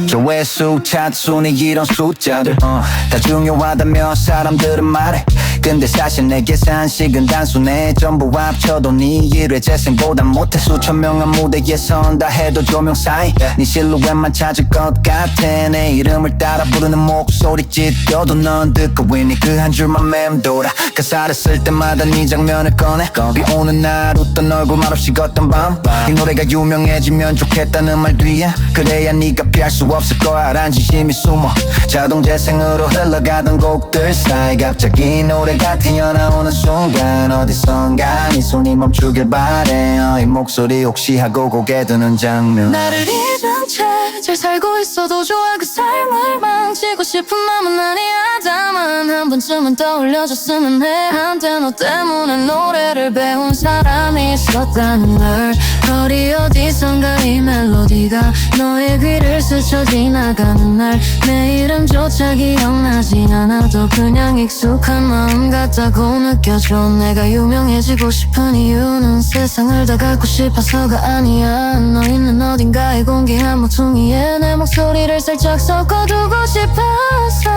조회수, 차트순위 이런 숫자들 다 중요하다며 사람들은 말해. 근데 사실 내 계산식은 단순해. 전부 합쳐도 네 1회 재생보다 못해. 수천 명한 무대에 선다 해도 조명 사이 네 실루엣만 찾을 것 같아. 내 이름을 따라 부르는 목소리 찢겨도 넌 듣고 있니. 그 한 줄만 맴돌아. 가사를 쓸 때마다 네 장면을 꺼내. 비 오는 날 웃던 얼굴 말없이 걷던 밤 이 노래가 유명해지면 좋겠다는 말 뒤에 그래야 네가 테니까 피할 수 없을 거야 란 진심이 숨어 자동 재생으로 흘러가던 곡들 사이 갑자기 노래가 튀어나오는 순간 어디선가 네 손이 멈추길 바래 이 목소리 혹시 하고 고개 드는 장면
나를 잊은 채 잘 살고 있어도 좋아 그 삶을 망치고 싶은 마음은 아니야 다만 한 번쯤은 떠올려줬으면 해 한때 너 때문에 노래를 배운 사람이 있었다는 걸 거리 어디선가 이 멜로디가 너의 귀를 스쳐 지나가는 날 내 이름조차 기억나지 않아도 그냥 익숙한 마음 같다고 느껴져 내가 유명해지고 싶은 이유는 세상을 다 갖고 싶어서가 아니야 너 있는 어딘가에 공기한 모퉁이에 내 목소리를 살짝 섞어두고 싶어서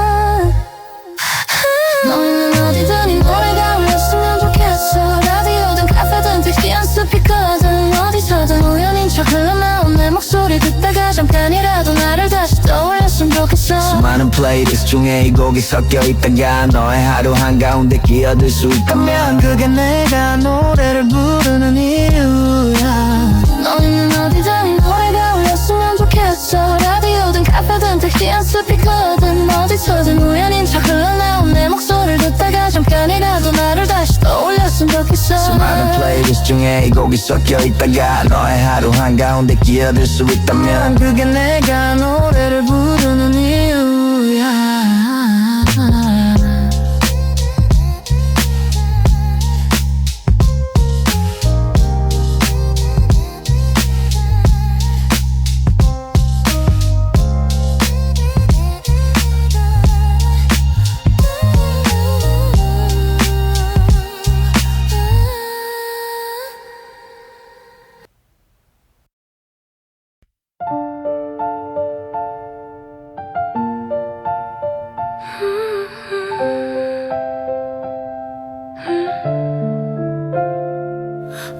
너 있는 어디든 이 노래가 울렸으면 좋겠어 라디오든 카페든 택시한 스피커든 어디서든 우연인 척 흘러나온 내 목소리 듣다가 잠깐이라도 나를 다시 떠올렸으면 좋겠어
수많은 플레이리스트 중에 이 곡이 섞여 있다가 너의 하루 한가운데 끼어들 수 있다면
그게 내가 노래를 부르는 이유야 너 있는 어디든 이 노래가 울렸으면 좋겠어 라디오든 카페든 택시한 스피커든 어디서든 우연인 척 흘러나온 내 목소리를 듣다가 잠깐이라도 나를 다시 떠올렸으면 좋겠어
수많은 플레이리스트 중에 이 곡이 섞여 있다가 너의 하루 한가운데 끼어들 수 있다면
그게 내가 노래를 부르는 이유야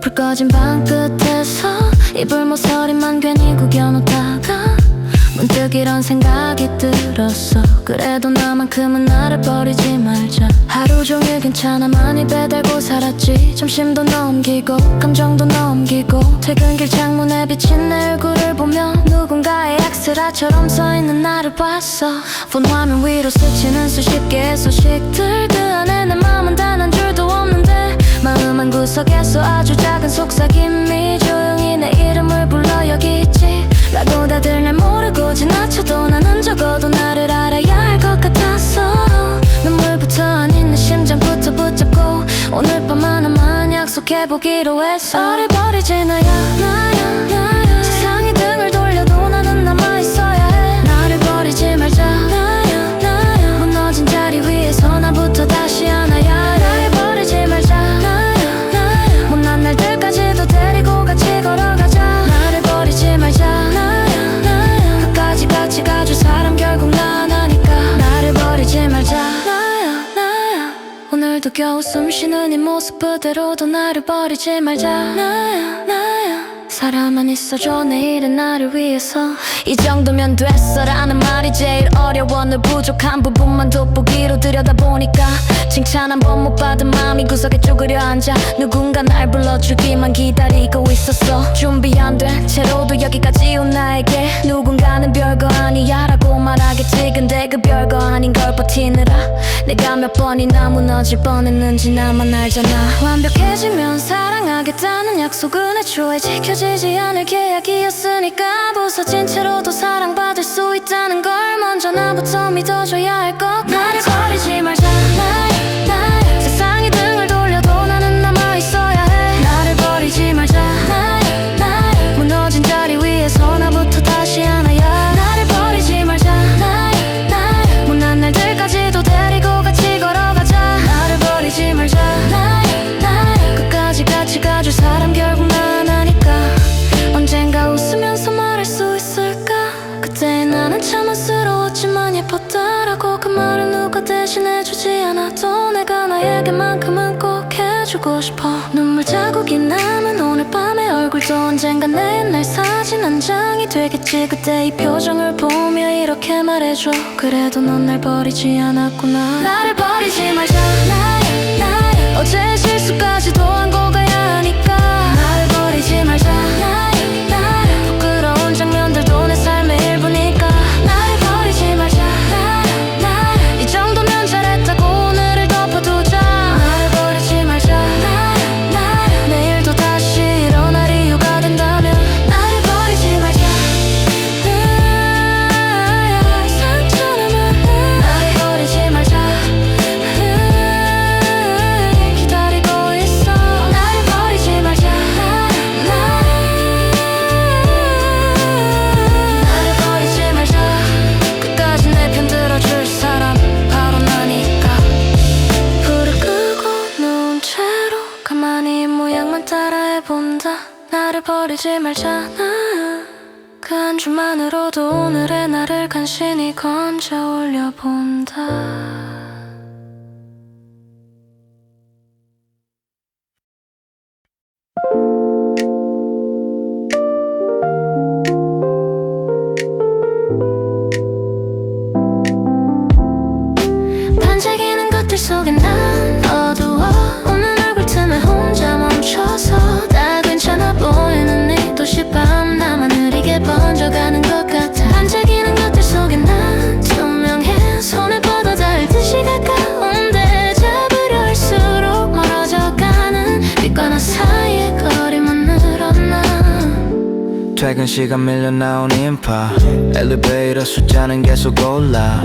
불 꺼진 방 끝에서 이불 모서리만 괜히 구겨놓다가 문득 이런 생각이 들었어 그래도 나만큼은 나를 버리지 말자 하루 종일 괜찮아 많이 배달고 살았지 점심도 넘기고 감정도 넘기고 퇴근길 창문에 비친 내 얼굴을 보며 누군가의 엑스라처럼 서있는 나를 봤어 폰 화면 위로 스치는 수십 개의 소식들 그 안에 내 마음은 단 한 줄도 없는데 마음 한 구석에서 아주 작은 속삭임이 조용히 내 이름을 불러 여기 있지 라고 다들 날 모르고 지나쳐도 나는 적어도 나를 알아야 할 것 같았어 눈물부터 아닌 내 심장부터 붙잡고 오늘 밤 하나만 약속해보기로 했어 어려버리지 나야 세상이 등을 돌려도 나는 남아있어야 해 나를 버리지 말자 나야 무너진 자리 위에서 나부터 다시 하나야 나를 버리지 말자 나야 못난 날들까지도 데리고 같이 걸어가자 나를 버리지 말자 끝까지 같이 가줄 사람 결국 난 아니까 나를 버리지 말자 나야 오늘도 겨우 숨 쉬는 이 모습 그대로도 나를 버리지 말자 나야 사람만 있어줘 내일은 나를 위해서 이 정도면 됐어라는 말이 제일 어려워 늘 부족한 부분만 돋보기로 들여다보니까 칭찬 한 번 못 받은 마음이 구석에 쪼그려 앉아 누군가 날 불러주기만 기다리고 있었어 준비 안 된 채로도 여기까지 온 나에게 누군가는 별거 아니야 라고 말하겠지 근데 그 별거 아닌 걸 버티느라 내가 몇 번이나 무너질 뻔했는지 나만 알잖아 완벽해지면 사랑하겠다는 약속은 애초에 지켜지지 않을 계약이었으니까 부서진 채로도 사랑받을 수 있다는 걸 먼저 나부터 믿어줘야 할 것 나를 버리지 말자 나야 세상이 등을 돌려도 나는 남아있어야 해 나를 버리지 말자 나야 무너진 자리 위에서 나부터 다시 하나야 나를 버리지 말자 나야 못난 날들까지도 데리고 같이 걸어가자 나를 버리지 말자 나야 끝까지 같이 가줄 사람 결국 난 아니까 언젠가 웃으면서 말할 수 있을까 그때 나는 참 안쓰러웠지만 예뻤다라고 그 말을 누가 대신해주지 않아도 내가 나에게만큼은 꼭 해주고 싶어 눈물 자국이 남은 오늘 밤의 얼굴도 언젠가 내 옛날 사진 한 장이 되겠지 그때 이 표정을 보며 이렇게 말해줘 그래도 넌 날 버리지 않았구나 나를 버리지 말자 나야 어제의 실수까지도 안고 가야 하니까 나를 버리지 말자 나야 부끄러운 장면들도 내 삶의 일부니 네 모양만 따라해본다. 나를 버리지 말잖아. 그 한 줄만으로도 오늘의 나를 간신히 건져 올려본다. 반짝이는 것들 속에 난 어두워. 오는 얼굴 틈에 혼자 멈춰서 다 괜찮아 보이는 네 도시밤 나만 느리게 번져가는 것 같아. 반짝이는 것들 속에 난 투명해. 손에 뻗어 닿을 듯이 가까운데 잡으려 할수록 멀어져가는 빛과 나 사이의 거리만 늘어나.
퇴근 시간 밀려 나온 인파 엘리베이터 숫자는 계속 올라.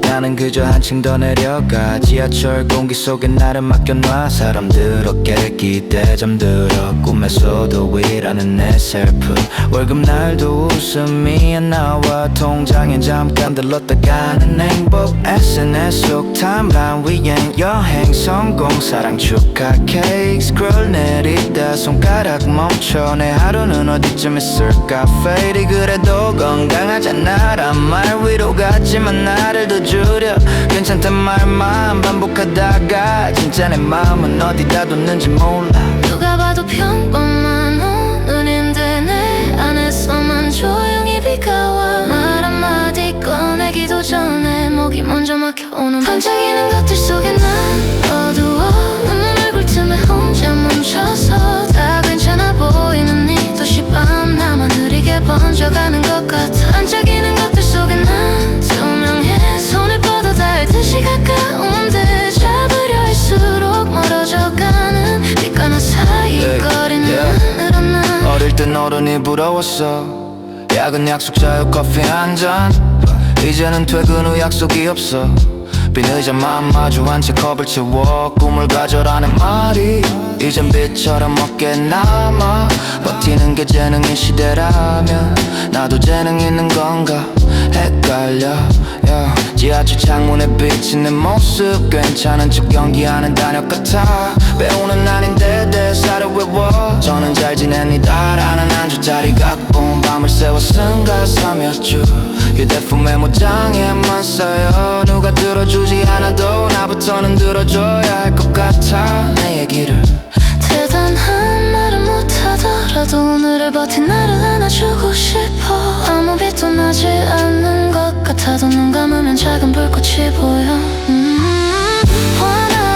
나는 그저 한층 더 내려가. 지하철 공기 속에 나를 맡겨놔. 사람들 어깨를 기대 잠들어. 꿈에서도 일하는 내 슬픔. 월급 날도 웃음이 안 나와. 통장에 잠깐 들렀다가는 행복. SNS 속 타임라인 위엔 여행 성공. 사랑 축하 케이크 스크롤 내리다 손가락 멈춰. 내 하루는 어디쯤 있을까. Fady 그래도 건강하잖아 란 말 위로 같지만 나를 더 줄여. 괜찮단 말만 반복하다가 진짜 내 마음은 어디다 뒀는지 몰라.
누가 봐도 평범한 오늘인데 내 안에서만 조용히 비가 와. 말 한마디 꺼내기도 전에 목이 먼저 막혀오는 반짝이는 것들 속에 난 어두워. 오는 얼굴 틈에 혼자 멈춰서 다 괜찮아 보이는 네 도시밤 나만 느리게 번져가는 것 같아. 반짝이는 것들 속에 난 투명해. 손에 뻗어 닿을 듯이 가까운데 잡으려 할수록 멀어져가는 빛과 나 사이의 거리는 늘어나.
어릴 땐 어른이 부러웠어. 야근 약속 자유 커피 한 잔. 이제는 퇴근 후 약속이 없어. 빈 의자만 마주한 채 컵을 채워. 꿈을 가져라는 말이 이젠 빛처럼 어깨에 남아. 버티는 게 재능인 시대라면 나도 재능 있는 건가 헷갈려. 지하철 창문에 비친 내 모습 괜찮은 척 연기하는 단역 같아. 배우는 아닌데 대사를 외워. 저는 잘 지냅니다라는 한 줄짜리 각본. 밤을 새워 쓴 가사 몇 줄 휴대폰 메모장에만 쌓여. 누가 들어주지 않아도 나부터는 들어줘야 할 것 같아. 내 얘기를
대단한 말은 못하더라도 오늘을 버틴 나를 안아주고 싶어. 아무 빛도 나지 않는 것 같아도 눈 감으면 작은 불꽃이 보여. 화나